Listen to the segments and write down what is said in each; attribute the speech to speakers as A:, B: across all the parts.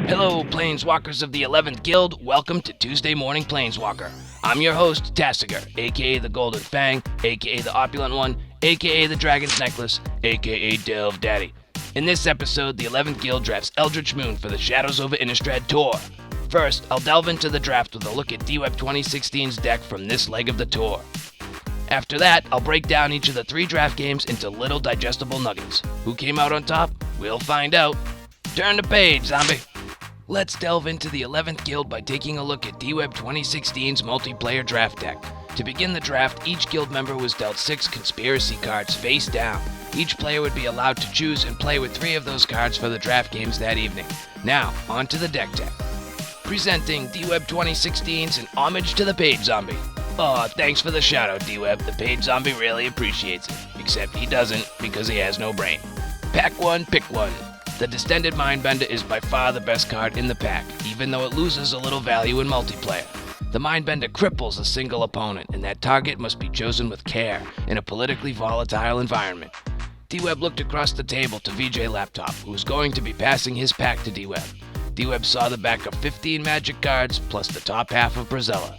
A: Hello, Planeswalkers of the 11th Guild. Welcome to Tuesday Morning Planeswalker. I'm your host, Tasigur, aka the Golden Fang, aka the Opulent One, aka the Dragon's Necklace, aka Delve Daddy. In this episode, the 11th Guild drafts Eldritch Moon for the Shadows over Innistrad tour. First, I'll delve into the draft with a look at DWeb 2016's deck from this leg of the tour. After that, I'll break down each of the 3 draft games into little digestible nuggets. Who came out on top? We'll find out. Turn the page, zombie! Let's delve into the 11th Guild by taking a look at DWeb 2016's multiplayer draft deck. To begin the draft, each guild member was dealt 6 conspiracy cards face down. Each player would be allowed to choose and play with 3 of those cards for the draft games that evening. Now, on to the deck. Presenting DWeb 2016's An Homage to the Page Zombie. Aw, thanks for the shout out, DWeb. The Page Zombie really appreciates it. Except he doesn't, because he has no brain. Pack 1, pick 1. The Distended Mindbender is by far the best card in the pack, even though it loses a little value in multiplayer. The Mindbender cripples a single opponent, and that target must be chosen with care in a politically volatile environment. DWeb looked across the table to VJ Laptop, who was going to be passing his pack to DWeb. DWeb saw the back of 15 Magic cards, plus the top half of Brazella.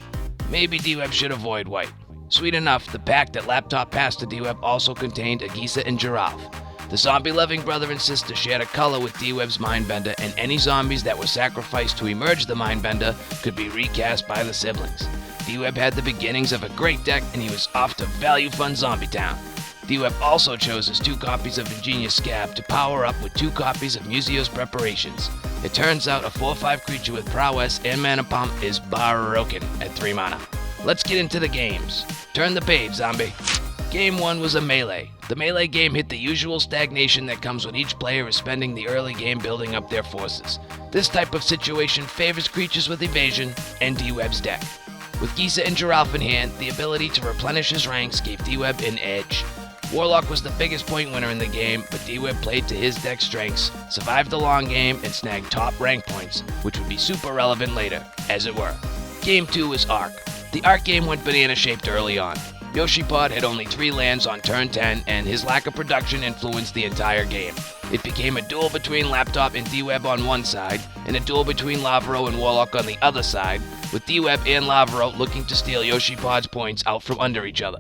A: Maybe DWeb should avoid white. Sweet enough, the pack that Laptop passed to DWeb also contained Agisa and Giraffe. The zombie-loving brother and sister shared a color with DWeb's Mindbender, and any zombies that were sacrificed to emerge the Mindbender could be recast by the siblings. DWeb had the beginnings of a great deck, and he was off to Value Fun Zombie Town. DWeb also chose his 2 copies of Ingenious Scab to power up with 2 copies of Museo's Preparations. It turns out a 4/5 creature with prowess and mana pump is broken at 3 mana. Let's get into the games. Turn the page, zombie. Game 1 was a melee. The melee game hit the usual stagnation that comes when each player is spending the early game building up their forces. This type of situation favors creatures with evasion and DWeb's deck. With Gisa and Giraffe in hand, the ability to replenish his ranks gave DWeb an edge. Warlock was the biggest point winner in the game, but DWeb played to his deck strengths, survived the long game, and snagged top rank points, which would be super relevant later, as it were. Game 2 was Arc. The Arc game went banana-shaped early on. Yoshipod had only 3 lands on turn 10, and his lack of production influenced the entire game. It became a duel between Laptop and DWeb on one side, and a duel between Lavaro and Warlock on the other side, with DWeb and Lavaro looking to steal Yoshipod's points out from under each other.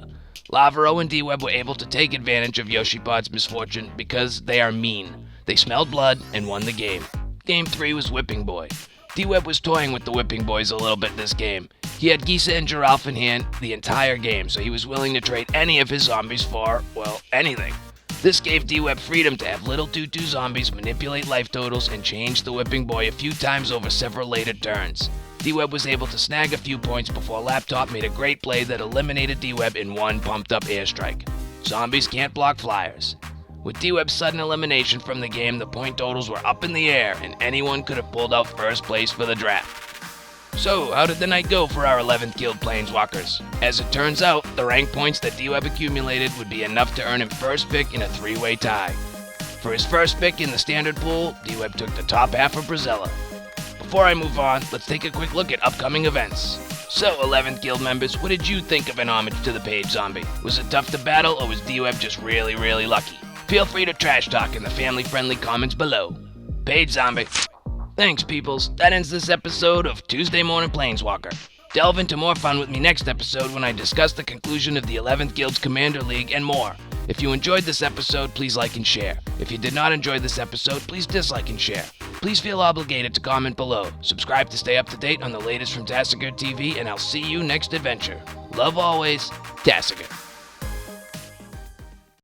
A: Lavaro and DWeb were able to take advantage of Yoshipod's misfortune because they are mean. They smelled blood and won the game. Game 3 was Whipping Boy. DWeb was toying with the Whipping Boys a little bit this game. He had Gisa and Giraffe in hand the entire game, so he was willing to trade any of his zombies for, well, anything. This gave DWeb freedom to have little 2/2 zombies manipulate life totals and change the Whipping Boy a few times over several later turns. DWeb was able to snag a few points before Laptop made a great play that eliminated DWeb in one pumped-up airstrike. Zombies can't block flyers. With DWeb's sudden elimination from the game, the point totals were up in the air, and anyone could have pulled out first place for the draft. So, how did the night go for our 11th Guild Planeswalkers? As it turns out, the rank points that DWeb accumulated would be enough to earn him first pick in a 3-way tie. For his first pick in the standard pool, DWeb took the top half of Brazella. Before I move on, let's take a quick look at upcoming events. So, 11th Guild members, what did you think of An Homage to the Page Zombie? Was it tough to battle, or was DWeb just really lucky? Feel free to trash talk in the family-friendly comments below. Page Zombie. Thanks, peoples. That ends this episode of Tuesday Morning Planeswalker. Delve into more fun with me next episode when I discuss the conclusion of the 11th Guild's Commander League and more. If you enjoyed this episode, please like and share. If you did not enjoy this episode, please dislike and share. Please feel obligated to comment below. Subscribe to stay up to date on the latest from TasigurTV, and I'll see you next adventure. Love always, Tasigur.